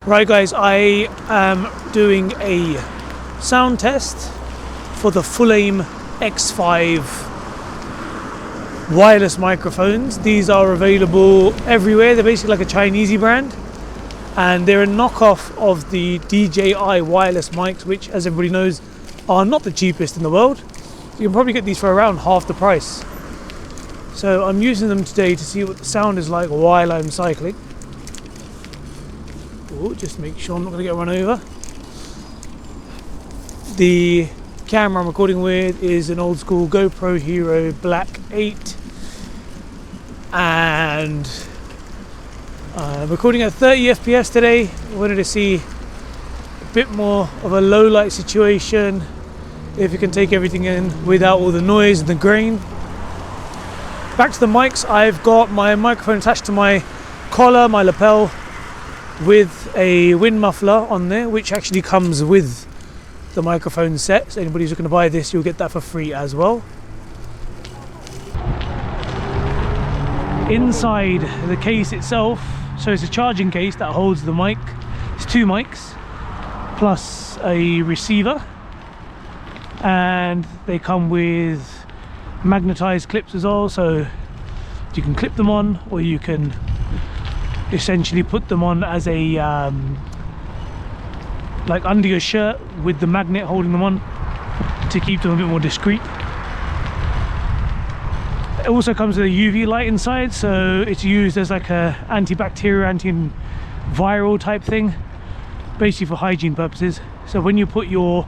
Right guys, I am doing a sound test for the Fulaim X5 wireless microphones. These are available everywhere. They're basically like a Chinese brand, and they're a knockoff of the DJI wireless mics, which, as everybody knows, are not the cheapest in the world. So you can probably get these for around half the price. So I'm using them today to see what the sound is like while I'm cycling. Just make sure I'm not going to get run over. The camera I'm recording with is an old school GoPro Hero Black 8, and I'm recording at 30 FPS today. I wanted to see a bit more of a low light situation, if you can take everything in without all the noise and the grain. Back to the mics, I've got my microphone attached to my collar, my lapel, with a wind muffler on there, which actually comes with the microphone set. So anybody who's looking to buy this, you'll get that for free as well. Inside the case itself, so it's a charging case that holds the mic. It's two mics plus a receiver, and they come with magnetized clips as well, so you can clip them on, or you can essentially put them on as a like under your shirt with the magnet holding them on to keep them a bit more discreet. It also comes with a UV light inside, so it's used as like a antibacterial, antiviral type thing, basically for hygiene purposes. So when you put your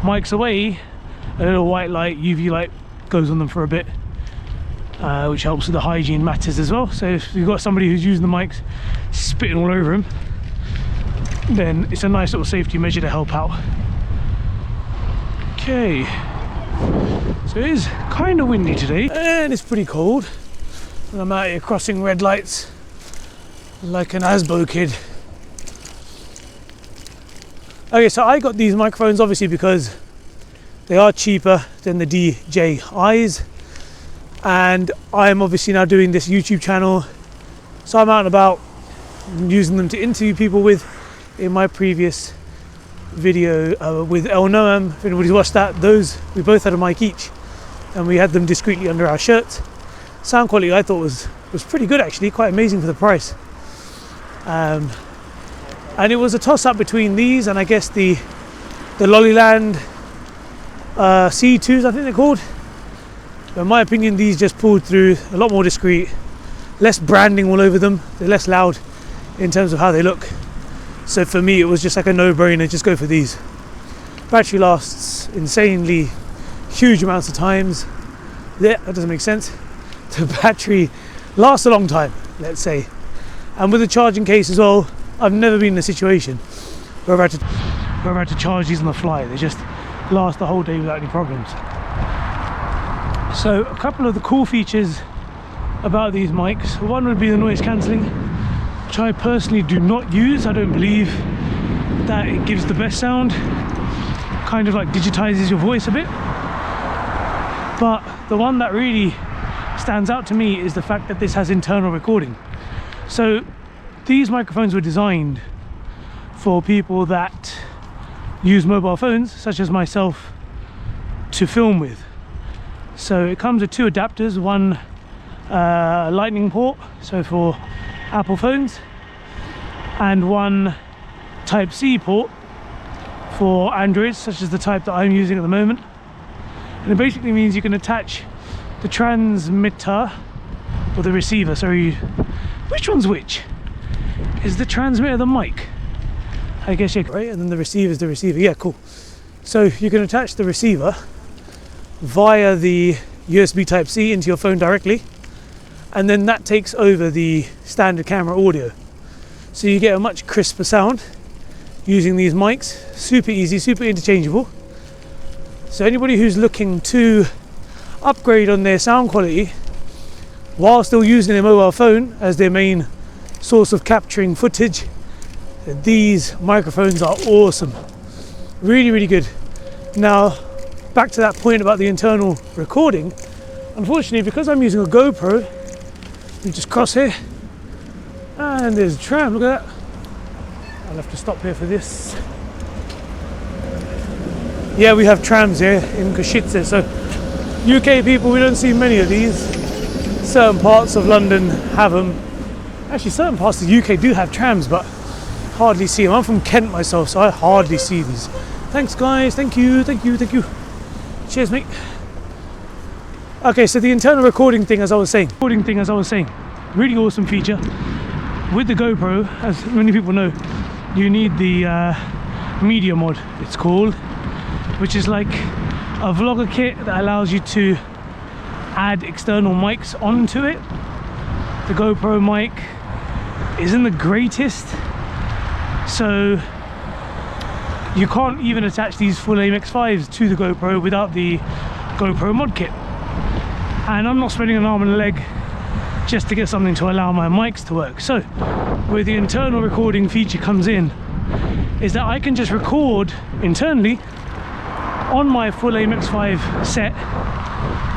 mics away, a little white light, UV light, goes on them for a bit, which helps with the hygiene matters as well. So if you've got somebody who's using the mics spitting all over them, then it's a nice little safety measure to help out. Okay, so it is kind of windy today and it's pretty cold, and I'm out here crossing red lights like an Asbo kid. Okay, so I got these microphones obviously because they are cheaper than the DJIs, and I'm obviously now doing this YouTube channel, so I'm out and about using them to interview people with. In my previous video with El Noam, if anybody's watched that, we both had a mic each and we had them discreetly under our shirts. Sound quality I thought was pretty good actually, quite amazing for the price. And it was a toss up between these and I guess the Lollyland C2s, I think they're called. But in my opinion, these just pulled through, a lot more discreet, less branding all over them, they're less loud in terms of how they look. So for me, it was just like a no-brainer, just go for these. Battery lasts insanely huge amounts of times. Yeah, that doesn't make sense. The battery lasts a long time, let's say. And with the charging case as well, I've never been in a situation where I've had to charge these on the fly. They just last the whole day without any problems. So a couple of the cool features about these mics. One would be the noise cancelling, which I personally do not use. I don't believe that it gives the best sound. Kind of like digitizes your voice a bit. But the one that really stands out to me is the fact that this has internal recording. So these microphones were designed for people that use mobile phones, such as myself, to film with. So it comes with two adapters, one lightning port, so for Apple phones, and one Type-C port for Androids, such as the type that I'm using at the moment. And it basically means you can attach the transmitter, or the receiver, sorry, which one's which? Is the transmitter the mic? I guess, yeah, right, and then the receiver is the receiver, yeah, cool. So you can attach the receiver via the USB Type-C into your phone directly, and then that takes over the standard camera audio. So you get a much crisper sound using these mics. Super easy, super interchangeable. So anybody who's looking to upgrade on their sound quality while still using their mobile phone as their main source of capturing footage, these microphones are awesome. Really, really good. Now, back to that point about the internal recording. Unfortunately, because I'm using a GoPro, you just cross here and there's a tram, look at that. have to stop here for this. Yeah, we have trams here in Košice, so UK people, we don't see many of these. Certain parts of London have them. Actually, certain parts of the UK do have trams, but hardly see them. I'm from Kent myself, so I hardly see these. Thanks guys, thank you. Cheers mate. Okay, so the internal recording thing, as I was saying, really awesome feature. With the GoPro, as many people know, you need the media mod, it's called, which is like a vlogger kit that allows you to add external mics onto it. The GoPro mic isn't the greatest, so you can't even attach these Fulaim X5s to the GoPro without the GoPro mod kit. And I'm not spending an arm and a leg just to get something to allow my mics to work. So where the internal recording feature comes in is that I can just record internally on my Fulaim X5 set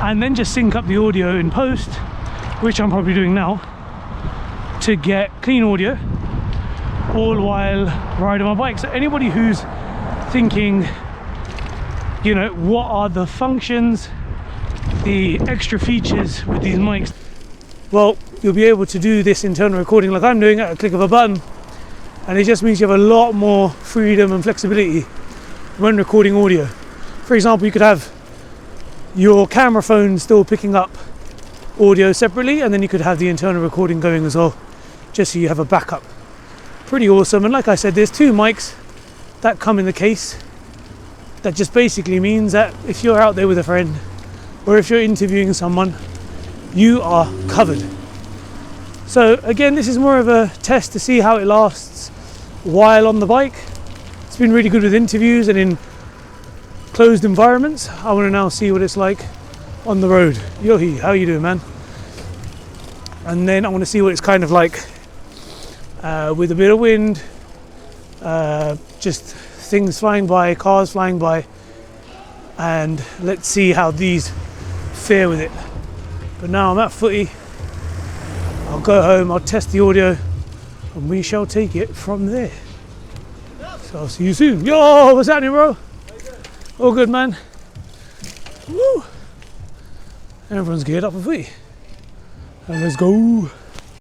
and then just sync up the audio in post, which I'm probably doing now, to get clean audio all while riding my bike. So anybody who's thinking, you know, what are the functions, the extra features with these mics, well, you'll be able to do this internal recording like I'm doing at a click of a button, and it just means you have a lot more freedom and flexibility when recording audio. For example, you could have your camera phone still picking up audio separately, and then you could have the internal recording going as well, just so you have a backup. Pretty awesome. And like I said, there's two mics that come in the case. That just basically means that if you're out there with a friend, or if you're interviewing someone, you are covered. So again, this is more of a test to see how it lasts while on the bike. It's been really good with interviews and in closed environments. I want to now see what it's like on the road. Yohi, how you doing, man? And then I want to see what it's kind of like with a bit of wind, just things flying by, cars flying by, and let's see how these fare with it. But now I'm at footy, I'll go home, I'll test the audio, and we shall take it from there. So I'll see you soon. Yo, what's happening, bro? All good, man. Woo! Everyone's geared up for footy. And let's go.